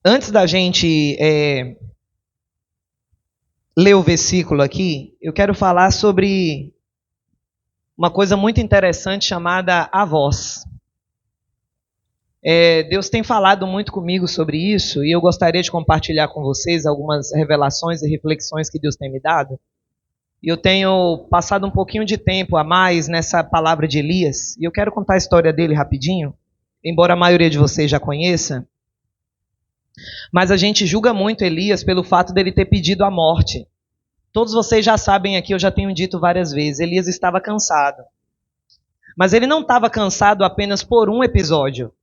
Antes da gente ler o versículo aqui, eu quero falar sobre uma coisa muito interessante chamada a voz. Deus tem falado muito comigo sobre isso e eu gostaria de compartilhar com vocês algumas revelações e reflexões que Deus tem me dado. E eu tenho passado um pouquinho de tempo a mais nessa palavra de Elias e eu quero contar a história dele rapidinho, embora a maioria de vocês já conheça. Mas a gente julga muito Elias pelo fato dele ter pedido a morte. Todos vocês já sabem aqui, eu já tenho dito várias vezes, Elias estava cansado. Mas ele não estava cansado apenas por um episódio.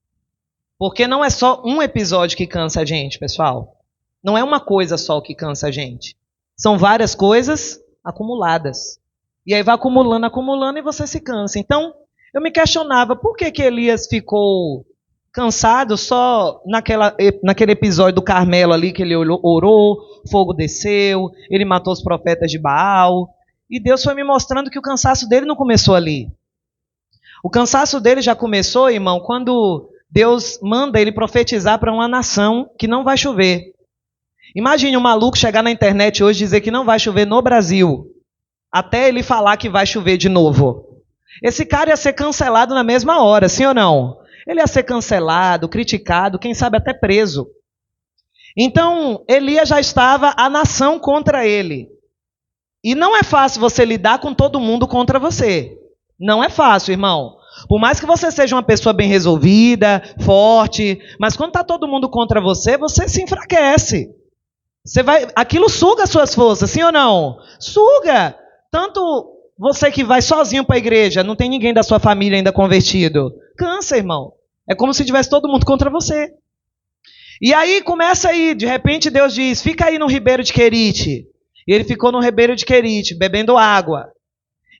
Porque não é só um episódio que cansa a gente, pessoal. Não é uma coisa só que cansa a gente. São várias coisas acumuladas. E aí vai acumulando, acumulando e você se cansa. Então, eu me questionava por que Elias ficou cansado só naquele episódio do Carmelo ali, que ele orou, fogo desceu, ele matou os profetas de Baal. E Deus foi me mostrando que o cansaço dele não começou ali. O cansaço dele já começou, irmão, quando Deus manda ele profetizar para uma nação que não vai chover. Imagine um maluco chegar na internet hoje e dizer que não vai chover no Brasil, até ele falar que vai chover de novo. Esse cara ia ser cancelado na mesma hora, sim ou não? Ele ia ser cancelado, criticado, quem sabe até preso. Então, Elias já estava a nação contra ele. E não é fácil você lidar com todo mundo contra você. Não é fácil, irmão. Por mais que você seja uma pessoa bem resolvida, forte, mas quando está todo mundo contra você, você se enfraquece. Aquilo suga as suas forças, sim ou não? Suga. Tanto você que vai sozinho para a igreja, não tem ninguém da sua família ainda convertido. Cansa, irmão. É como se tivesse todo mundo contra você. E aí começa aí, de repente Deus diz, fica aí no ribeiro de Querite. E ele ficou no ribeiro de Querite, bebendo água.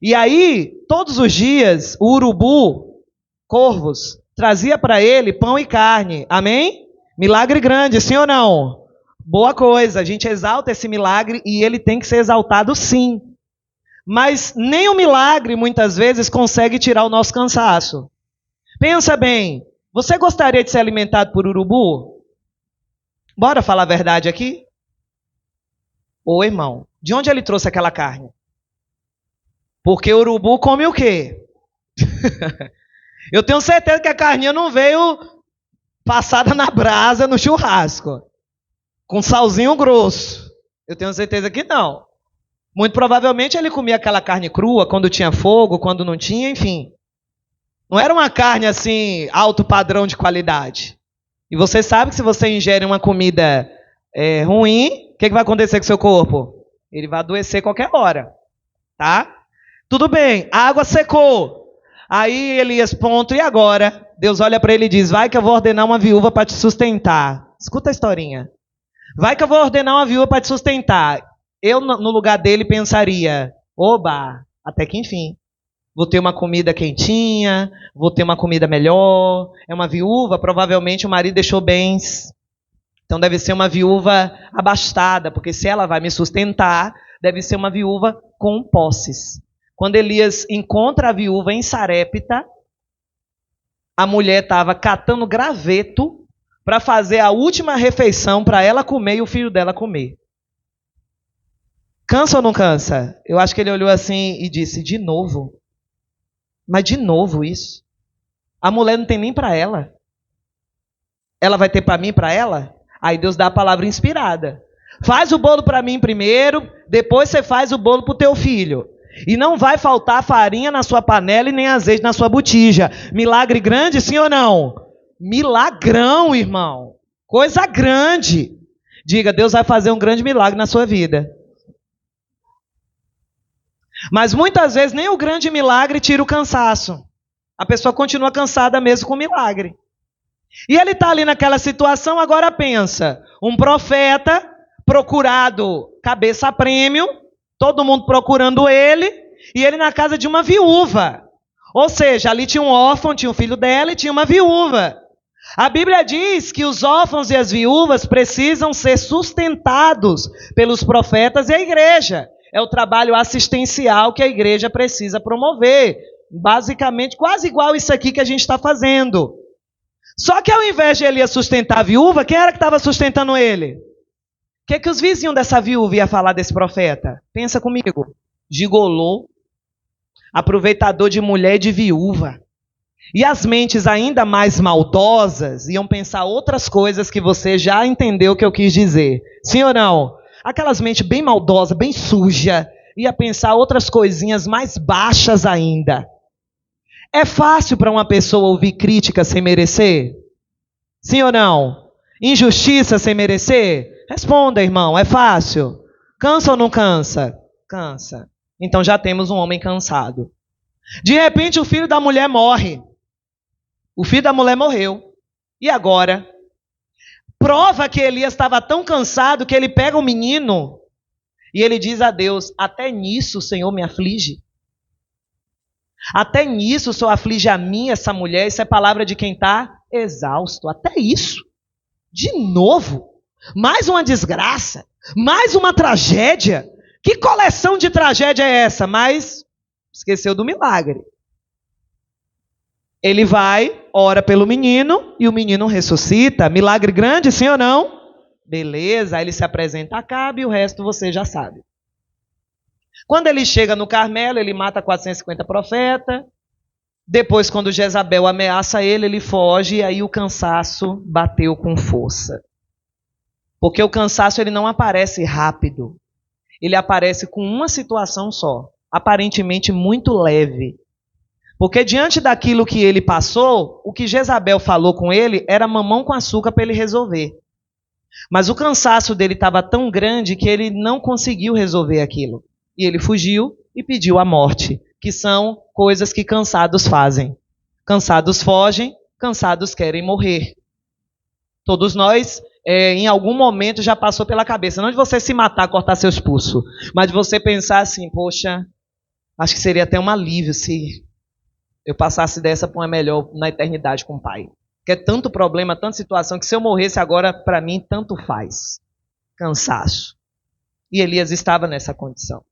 E aí, todos os dias, o urubu, corvos, trazia para ele pão e carne. Amém? Milagre grande, sim ou não? Boa coisa, a gente exalta esse milagre e ele tem que ser exaltado sim. Mas nem o milagre, muitas vezes, consegue tirar o nosso cansaço. Pensa bem, você gostaria de ser alimentado por urubu? Bora falar a verdade aqui? Ô irmão, de onde ele trouxe aquela carne? Porque o urubu come o quê? Eu tenho certeza que a carninha não veio passada na brasa, no churrasco, com salzinho grosso. Eu tenho certeza que não. Muito provavelmente ele comia aquela carne crua, quando tinha fogo, quando não tinha, enfim. Não era uma carne assim, alto padrão de qualidade. E você sabe que se você ingere uma comida ruim, o que vai acontecer com o seu corpo? Ele vai adoecer qualquer hora. Tá? Tudo bem, a água secou. Aí Elias, pronto, e agora? Deus olha para ele e diz, vai que eu vou ordenar uma viúva para te sustentar. Escuta a historinha. Vai que eu vou ordenar uma viúva para te sustentar. Eu, no lugar dele, pensaria, oba, até que enfim. Vou ter uma comida quentinha, vou ter uma comida melhor. É uma viúva, provavelmente o marido deixou bens. Então deve ser uma viúva abastada, porque se ela vai me sustentar, deve ser uma viúva com posses. Quando Elias encontra a viúva em Sarepta, a mulher estava catando graveto para fazer a última refeição para ela comer e o filho dela comer. Cansa ou não cansa? Eu acho que ele olhou assim e disse, de novo? Mas de novo isso? A mulher não tem nem para ela. Ela vai ter para mim e para ela? Aí Deus dá a palavra inspirada. Faz o bolo para mim primeiro, depois você faz o bolo para o teu filho. E não vai faltar farinha na sua panela e nem azeite na sua botija. Milagre grande, sim ou não? Milagrão, irmão. Coisa grande. Diga, Deus vai fazer um grande milagre na sua vida. Mas muitas vezes nem o grande milagre tira o cansaço. A pessoa continua cansada mesmo com o milagre. E ele está ali naquela situação, agora pensa. Um profeta procurado cabeça a prêmio, todo mundo procurando ele, e ele na casa de uma viúva. Ou seja, ali tinha um órfão, tinha um filho dela e tinha uma viúva. A Bíblia diz que os órfãos e as viúvas precisam ser sustentados pelos profetas e a igreja. É o trabalho assistencial que a igreja precisa promover. Basicamente, quase igual isso aqui que a gente está fazendo. Só que ao invés de Elias sustentar a viúva, quem era que estava sustentando ele? O que os vizinhos dessa viúva iam falar desse profeta? Pensa comigo. Gigolô, aproveitador de mulher e de viúva. E as mentes ainda mais maldosas iam pensar outras coisas que você já entendeu o que eu quis dizer. Sim ou não? Aquelas mentes bem maldosas, bem sujas, ia pensar outras coisinhas mais baixas ainda. É fácil para uma pessoa ouvir crítica sem merecer? Sim ou não? Injustiça sem merecer? Responda, irmão, é fácil. Cansa ou não cansa? Cansa. Então já temos um homem cansado. De repente o filho da mulher morre. O filho da mulher morreu. E agora? Prova que Elias estava tão cansado que ele pega o menino e ele diz a Deus: até nisso o Senhor me aflige. Até nisso o Senhor aflige a mim, essa mulher. Isso é palavra de quem está exausto. Até isso. De novo. Mais uma desgraça. Mais uma tragédia. Que coleção de tragédia é essa? Mas esqueceu do milagre. Ele vai, ora pelo menino e o menino ressuscita. Milagre grande, sim ou não? Beleza, aí ele se apresenta a Acabe e o resto você já sabe. Quando ele chega no Carmelo, ele mata 450 profetas. Depois, quando Jezabel ameaça ele, ele foge e aí o cansaço bateu com força. Porque o cansaço ele não aparece rápido. Ele aparece com uma situação só, aparentemente muito leve. Porque diante daquilo que ele passou, o que Jezabel falou com ele era mamão com açúcar para ele resolver. Mas o cansaço dele estava tão grande que ele não conseguiu resolver aquilo. E ele fugiu e pediu a morte, que são coisas que cansados fazem. Cansados fogem, cansados querem morrer. Todos nós, em algum momento, já passou pela cabeça, não de você se matar, cortar seus pulsos, mas de você pensar assim, poxa, acho que seria até um alívio se eu passasse dessa para uma melhor na eternidade com o Pai. Porque é tanto problema, tanta situação, que se eu morresse agora, para mim, tanto faz. Cansaço. E Elias estava nessa condição.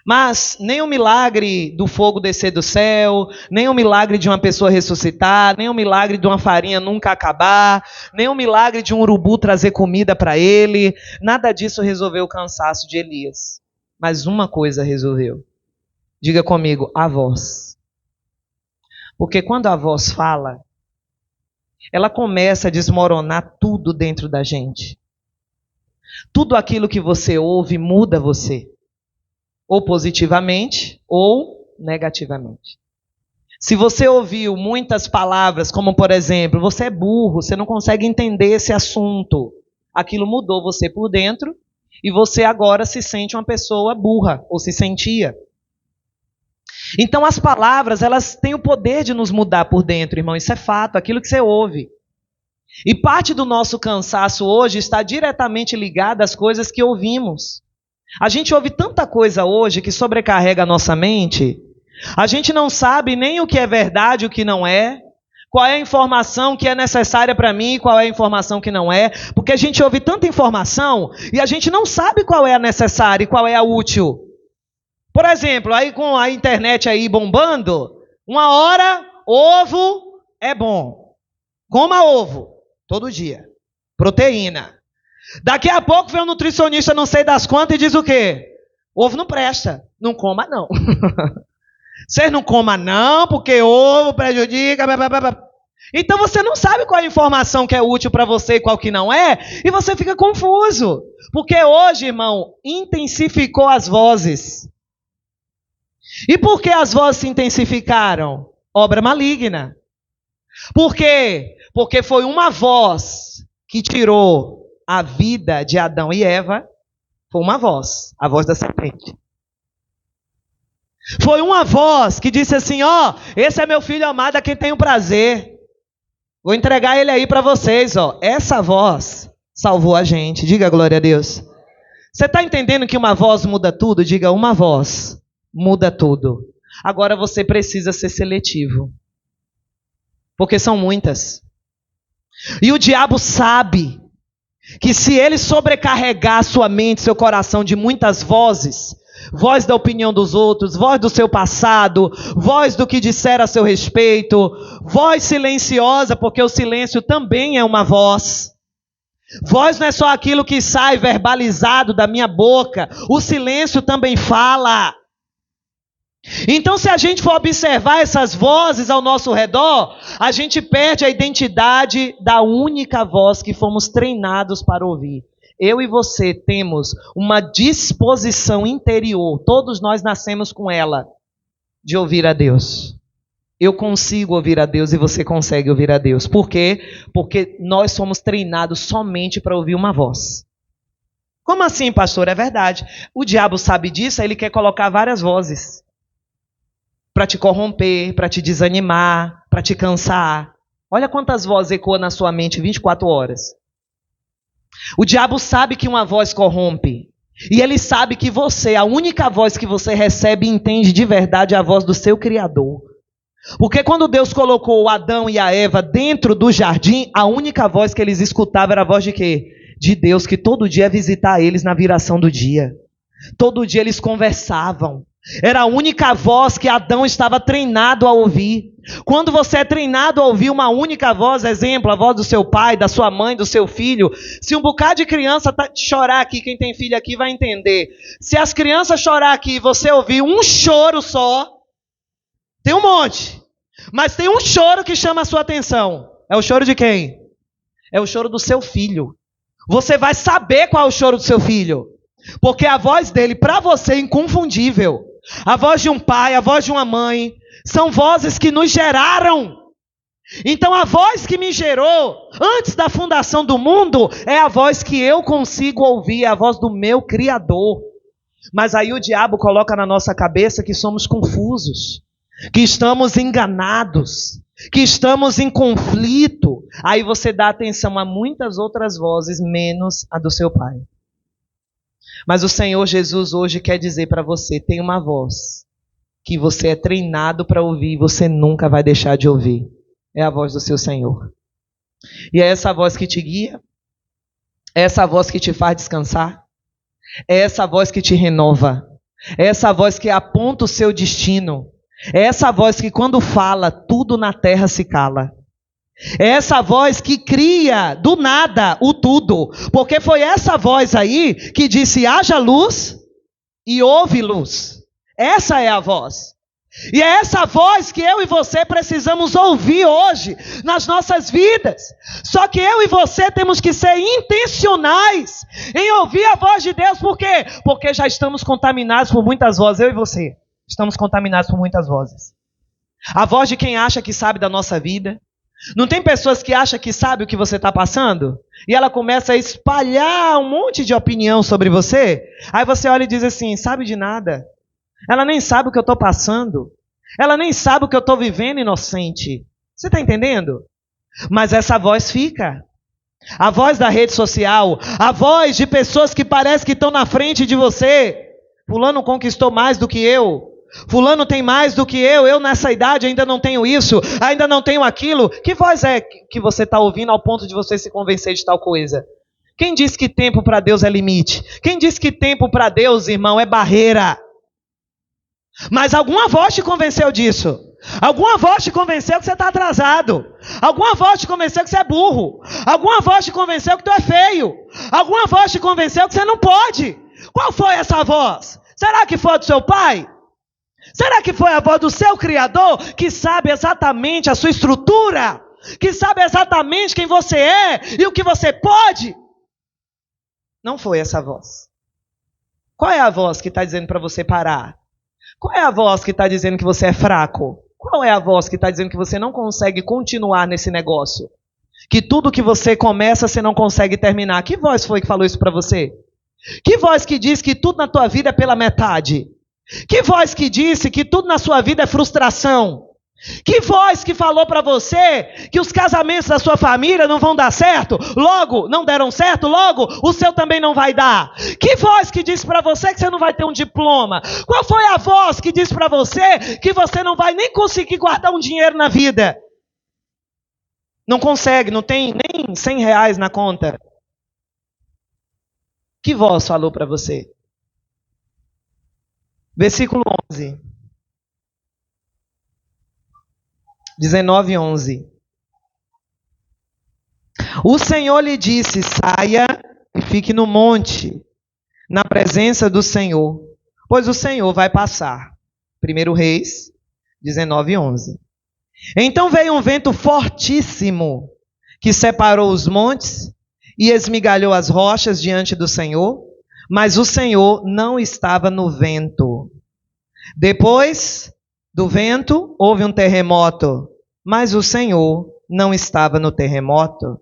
Mas nem o milagre do fogo descer do céu, nem o milagre de uma pessoa ressuscitar, nem o milagre de uma farinha nunca acabar, nem o milagre de um urubu trazer comida para ele, nada disso resolveu o cansaço de Elias. Mas uma coisa resolveu. Diga comigo, a voz. Porque quando a voz fala, ela começa a desmoronar tudo dentro da gente. Tudo aquilo que você ouve muda você. Ou positivamente, ou negativamente. Se você ouviu muitas palavras, como por exemplo, você é burro, você não consegue entender esse assunto. Aquilo mudou você por dentro e você agora se sente uma pessoa burra, ou se sentia. Então as palavras, elas têm o poder de nos mudar por dentro, irmão. Isso é fato, aquilo que você ouve. E parte do nosso cansaço hoje está diretamente ligado às coisas que ouvimos. A gente ouve tanta coisa hoje que sobrecarrega a nossa mente. A gente não sabe nem o que é verdade e o que não é. Qual é a informação que é necessária para mim e qual é a informação que não é. Porque a gente ouve tanta informação e a gente não sabe qual é a necessária e qual é a útil. Por exemplo, aí com a internet aí bombando, uma hora, ovo é bom. Coma ovo, todo dia. Proteína. Daqui a pouco vem um nutricionista não sei das quantas e diz o quê? Ovo não presta. Não coma não. Vocês não comam não, porque ovo prejudica. Blá, blá, blá. Então você não sabe qual é a informação que é útil para você e qual que não é, e você fica confuso. Porque hoje, irmão, intensificou as vozes. E por que as vozes se intensificaram? Obra maligna. Por quê? Porque foi uma voz que tirou a vida de Adão e Eva. Foi uma voz, a voz da serpente. Foi uma voz que disse assim, ó, esse é meu filho amado a quem tenho prazer. Vou entregar ele aí para vocês, ó. Essa voz salvou a gente. Diga glória a Deus. Você está entendendo que uma voz muda tudo? Diga, uma voz muda tudo. Agora você precisa ser seletivo. Porque são muitas. E o diabo sabe que se ele sobrecarregar sua mente, seu coração de muitas vozes, voz da opinião dos outros, voz do seu passado, voz do que disseram a seu respeito, voz silenciosa, porque o silêncio também é uma voz. Voz não é só aquilo que sai verbalizado da minha boca, o silêncio também fala. Então, se a gente for observar essas vozes ao nosso redor, a gente perde a identidade da única voz que fomos treinados para ouvir. Eu e você temos uma disposição interior, todos nós nascemos com ela, de ouvir a Deus. Eu consigo ouvir a Deus e você consegue ouvir a Deus. Por quê? Porque nós somos treinados somente para ouvir uma voz. Como assim, pastor? É verdade. O diabo sabe disso, aí ele quer colocar várias vozes. Para te corromper, para te desanimar, para te cansar. Olha quantas vozes ecoam na sua mente 24 horas. O diabo sabe que uma voz corrompe. E ele sabe que você, a única voz que você recebe e entende de verdade é a voz do seu Criador. Porque quando Deus colocou o Adão e a Eva dentro do jardim, a única voz que eles escutavam era a voz de quê? De Deus, que todo dia ia visitar eles na viração do dia. Todo dia eles conversavam. Era a única voz que Adão estava treinado a ouvir. Quando você é treinado a ouvir uma única voz, exemplo, a voz do seu pai, da sua mãe, do seu filho, se um bocado de criança chorar aqui, quem tem filho aqui vai entender. Se as crianças chorar aqui e você ouvir um choro só, tem um monte, mas tem um choro que chama a sua atenção. É o choro de quem? É o choro do seu filho. Você vai saber qual é o choro do seu filho, porque a voz dele para você é inconfundível. A voz de um pai, a voz de uma mãe, são vozes que nos geraram. Então a voz que me gerou antes da fundação do mundo é a voz que eu consigo ouvir, é a voz do meu Criador. Mas aí o diabo coloca na nossa cabeça que somos confusos, que estamos enganados, que estamos em conflito. Aí você dá atenção a muitas outras vozes, menos a do seu pai. Mas o Senhor Jesus hoje quer dizer para você, tem uma voz que você é treinado para ouvir e você nunca vai deixar de ouvir. É a voz do seu Senhor. E é essa voz que te guia, é essa voz que te faz descansar, é essa voz que te renova, é essa voz que aponta o seu destino, é essa voz que quando fala, tudo na terra se cala. É essa voz que cria do nada o tudo. Porque foi essa voz aí que disse, haja luz e houve luz. Essa é a voz. E é essa voz que eu e você precisamos ouvir hoje nas nossas vidas. Só que eu e você temos que ser intencionais em ouvir a voz de Deus. Por quê? Porque já estamos contaminados por muitas vozes. Eu e você estamos contaminados por muitas vozes. A voz de quem acha que sabe da nossa vida. Não tem pessoas que acham que sabe o que você está passando? E ela começa a espalhar um monte de opinião sobre você. Aí você olha e diz assim, sabe de nada. Ela nem sabe o que eu estou passando. Ela nem sabe o que eu estou vivendo inocente. Você está entendendo? Mas essa voz fica. A voz da rede social, a voz de pessoas que parece que estão na frente de você. Fulano conquistou mais do que eu. Fulano tem mais do que eu nessa idade ainda não tenho isso, ainda não tenho aquilo. Que voz é que você está ouvindo ao ponto de você se convencer de tal coisa? Quem disse que tempo para Deus é limite? Quem disse que tempo para Deus, irmão, é barreira? Mas alguma voz te convenceu disso. Alguma voz te convenceu que você está atrasado. Alguma voz te convenceu que você é burro. Alguma voz te convenceu que tu é feio. Alguma voz te convenceu que você não pode. Qual foi essa voz? Será que foi a do seu pai? Será que foi a voz do seu Criador, que sabe exatamente a sua estrutura, que sabe exatamente quem você é e o que você pode? Não foi essa voz. Qual é a voz que está dizendo para você parar? Qual é a voz que está dizendo que você é fraco? Qual é a voz que está dizendo que você não consegue continuar nesse negócio? Que tudo que você começa, você não consegue terminar. Que voz foi que falou isso para você? Que voz que diz que tudo na tua vida é pela metade? Que voz que disse que tudo na sua vida é frustração? Que voz que falou para você que os casamentos da sua família não vão dar certo? Logo, não deram certo? Logo, o seu também não vai dar. Que voz que disse para você que você não vai ter um diploma? Qual foi a voz que disse para você que você não vai nem conseguir guardar um dinheiro na vida? Não consegue, não tem nem 100 reais na conta. Que voz falou para você? Versículo 11. 19:11. O Senhor lhe disse: saia e fique no monte, na presença do Senhor, pois o Senhor vai passar. 1 Reis 19:11. Então veio um vento fortíssimo, que separou os montes e esmigalhou as rochas diante do Senhor, mas o Senhor não estava no vento. Depois do vento, houve um terremoto, mas o Senhor não estava no terremoto.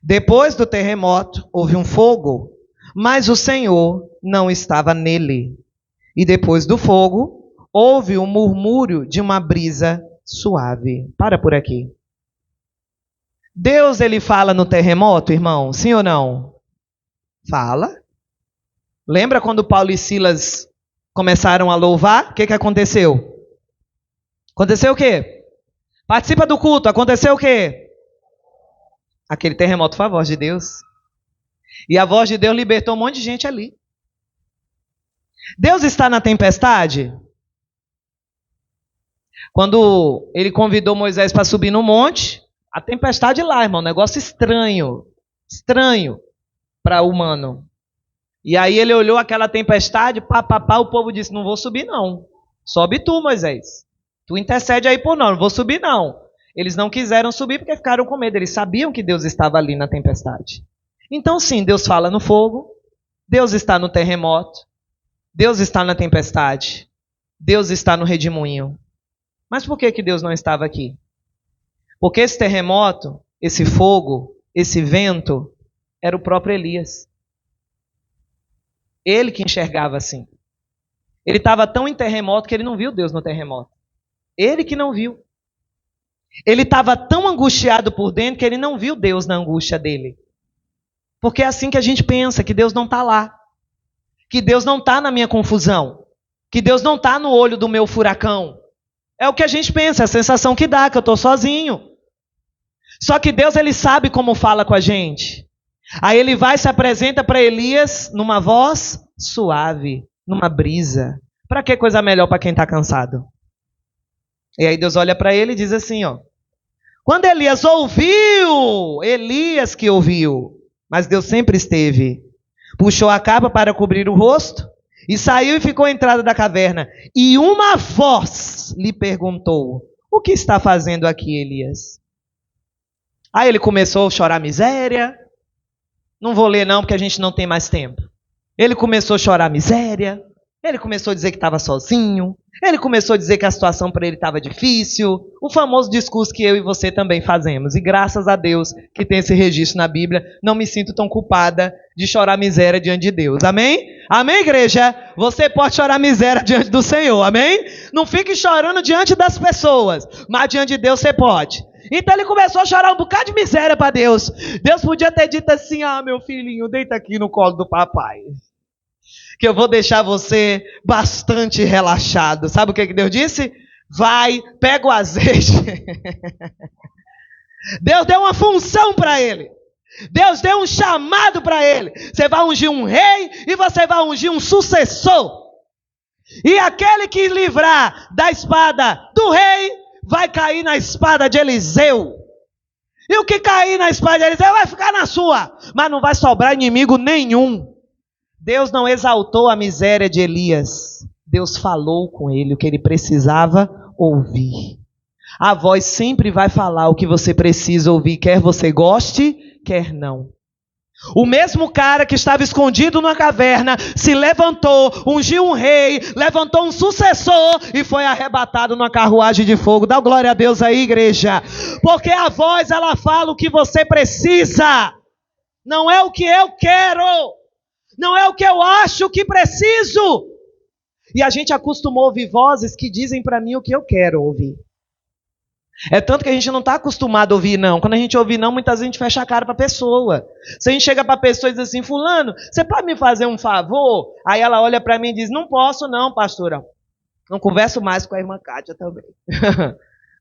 Depois do terremoto, houve um fogo, mas o Senhor não estava nele. E depois do fogo, houve um murmúrio de uma brisa suave. Para por aqui. Deus, ele fala no terremoto, irmão? Sim ou não? Fala. Lembra quando Paulo e Silas começaram a louvar? O que aconteceu? Aconteceu o quê? Participa do culto. Aconteceu o quê? Aquele terremoto foi a voz de Deus. E a voz de Deus libertou um monte de gente ali. Deus está na tempestade? Quando ele convidou Moisés para subir no monte, a tempestade lá, irmão, negócio estranho. Estranho para o humano. E aí ele olhou aquela tempestade, o povo disse, não vou subir não. Sobe tu, Moisés. Tu intercede aí por nós, não vou subir não. Eles não quiseram subir porque ficaram com medo. Eles sabiam que Deus estava ali na tempestade. Então sim, Deus fala no fogo. Deus está no terremoto. Deus está na tempestade. Deus está no redemoinho. Mas por que Deus não estava aqui? Porque esse terremoto, esse fogo, esse vento, era o próprio Elias. Ele que enxergava assim. Ele estava tão em terremoto que ele não viu Deus no terremoto. Ele que não viu. Ele estava tão angustiado por dentro que ele não viu Deus na angústia dele. Porque é assim que a gente pensa, que Deus não está lá. Que Deus não está na minha confusão. Que Deus não está no olho do meu furacão. É o que a gente pensa, é a sensação que dá, que eu estou sozinho. Só que Deus, ele sabe como fala com a gente. Aí ele vai e se apresenta para Elias numa voz suave, numa brisa. Para que coisa melhor para quem está cansado? E aí Deus olha para ele e diz assim, ó. Quando Elias ouviu, Elias que ouviu, mas Deus sempre esteve. Puxou a capa para cobrir o rosto e saiu e ficou à entrada da caverna. E uma voz lhe perguntou, o que está fazendo aqui, Elias? Aí ele começou a chorar miséria. Não vou ler não, porque a gente não tem mais tempo. Ele começou a chorar miséria. Ele começou a dizer que estava sozinho. Ele começou a dizer que a situação para ele estava difícil. O famoso discurso que eu e você também fazemos. E graças a Deus que tem esse registro na Bíblia, não me sinto tão culpada de chorar miséria diante de Deus. Amém? Amém, igreja? Você pode chorar miséria diante do Senhor. Amém? Não fique chorando diante das pessoas, mas diante de Deus você pode. Então ele começou a chorar um bocado de miséria para Deus. Deus podia ter dito assim, meu filhinho, deita aqui no colo do papai, que eu vou deixar você bastante relaxado. Sabe o que Deus disse? Vai, pega o azeite. Deus deu uma função para ele. Deus deu um chamado para ele. Você vai ungir um rei e você vai ungir um sucessor. E aquele que livrar da espada do rei, vai cair na espada de Eliseu. E o que cair na espada de Eliseu vai ficar na sua. Mas não vai sobrar inimigo nenhum. Deus não exaltou a miséria de Elias. Deus falou com ele o que ele precisava ouvir. A voz sempre vai falar o que você precisa ouvir, quer você goste, quer não. O mesmo cara que estava escondido na caverna se levantou, ungiu um rei, levantou um sucessor e foi arrebatado numa carruagem de fogo. Dá glória a Deus aí, igreja. Porque a voz, ela fala o que você precisa. Não é o que eu quero. Não é o que eu acho que preciso. E a gente acostumou a ouvir vozes que dizem para mim o que eu quero ouvir. É tanto que a gente não está acostumado a ouvir não. Quando a gente ouve não, muitas vezes a gente fecha a cara para a pessoa. Se a gente chega para a pessoa e diz assim, fulano, você pode me fazer um favor? Aí ela olha para mim e diz, não posso não, pastora. Não converso mais com a irmã Kátia também.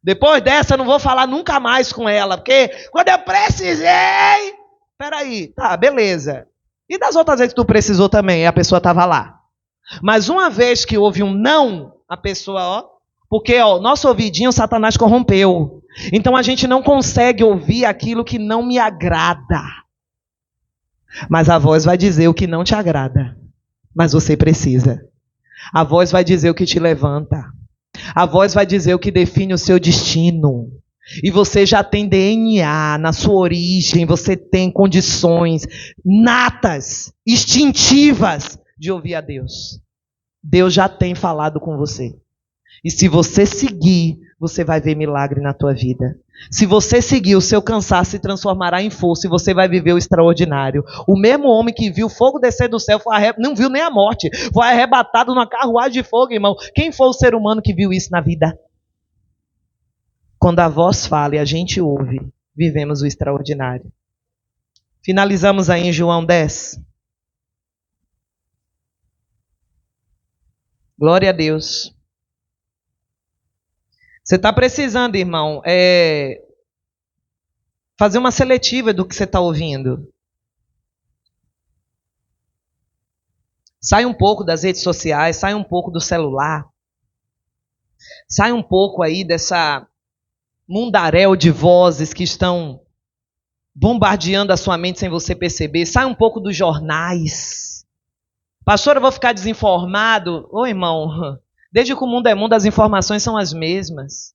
Depois dessa eu não vou falar nunca mais com ela, porque quando eu precisei... Peraí, tá, beleza. E das outras vezes que tu precisou também, a pessoa estava lá. Mas uma vez que houve um não, a pessoa, porque nosso ouvidinho Satanás corrompeu. Então a gente não consegue ouvir aquilo que não me agrada. Mas a voz vai dizer o que não te agrada. Mas você precisa. A voz vai dizer o que te levanta. A voz vai dizer o que define o seu destino. E você já tem DNA na sua origem, você tem condições natas, instintivas de ouvir a Deus. Deus já tem falado com você. E se você seguir, você vai ver milagre na tua vida. Se você seguir, o seu cansaço se transformará em força e você vai viver o extraordinário. O mesmo homem que viu fogo descer do céu não viu nem a morte. Foi arrebatado numa carruagem de fogo, irmão. Quem foi o ser humano que viu isso na vida? Quando a voz fala e a gente ouve, vivemos o extraordinário. Finalizamos aí em João 10. Glória a Deus. Você está precisando, irmão, fazer uma seletiva do que você está ouvindo. Sai um pouco das redes sociais, sai um pouco do celular. Sai um pouco aí dessa mundaréu de vozes que estão bombardeando a sua mente sem você perceber. Sai um pouco dos jornais. Pastor, eu vou ficar desinformado? Ô, irmão, desde que o mundo é mundo, as informações são as mesmas.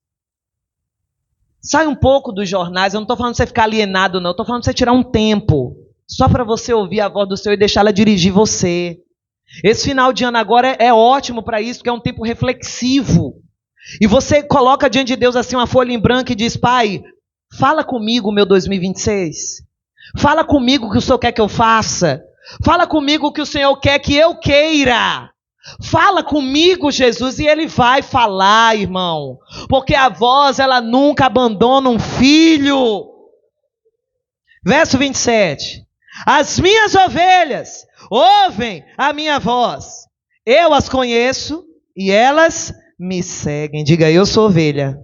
Sai um pouco dos jornais. Eu não estou falando de você ficar alienado, não. Eu estou falando de você tirar um tempo só para você ouvir a voz do Senhor e deixar ela dirigir você. Esse final de ano agora é ótimo para isso, porque é um tempo reflexivo. E você coloca diante de Deus assim uma folha em branco e diz: Pai, fala comigo, meu 2026. Fala comigo o que o Senhor quer que eu faça. Fala comigo o que o Senhor quer que eu queira. Fala comigo, Jesus, e Ele vai falar, irmão. Porque a voz, ela nunca abandona um filho. Verso 27. As minhas ovelhas ouvem a minha voz. Eu as conheço e elas me seguem. Diga, eu sou ovelha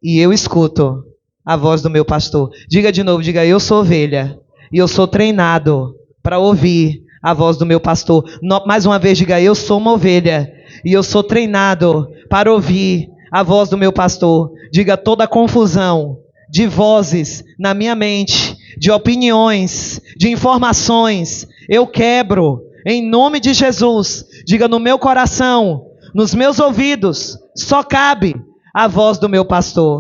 e eu escuto a voz do meu pastor. Diga de novo, diga, eu sou ovelha e eu sou treinado para ouvir a voz do meu pastor. Mais uma vez, diga, eu sou uma ovelha e eu sou treinado para ouvir a voz do meu pastor. Diga, toda a confusão de vozes na minha mente, de opiniões, de informações, eu quebro em nome de Jesus. Diga, no meu coração, nos meus ouvidos, só cabe a voz do meu pastor.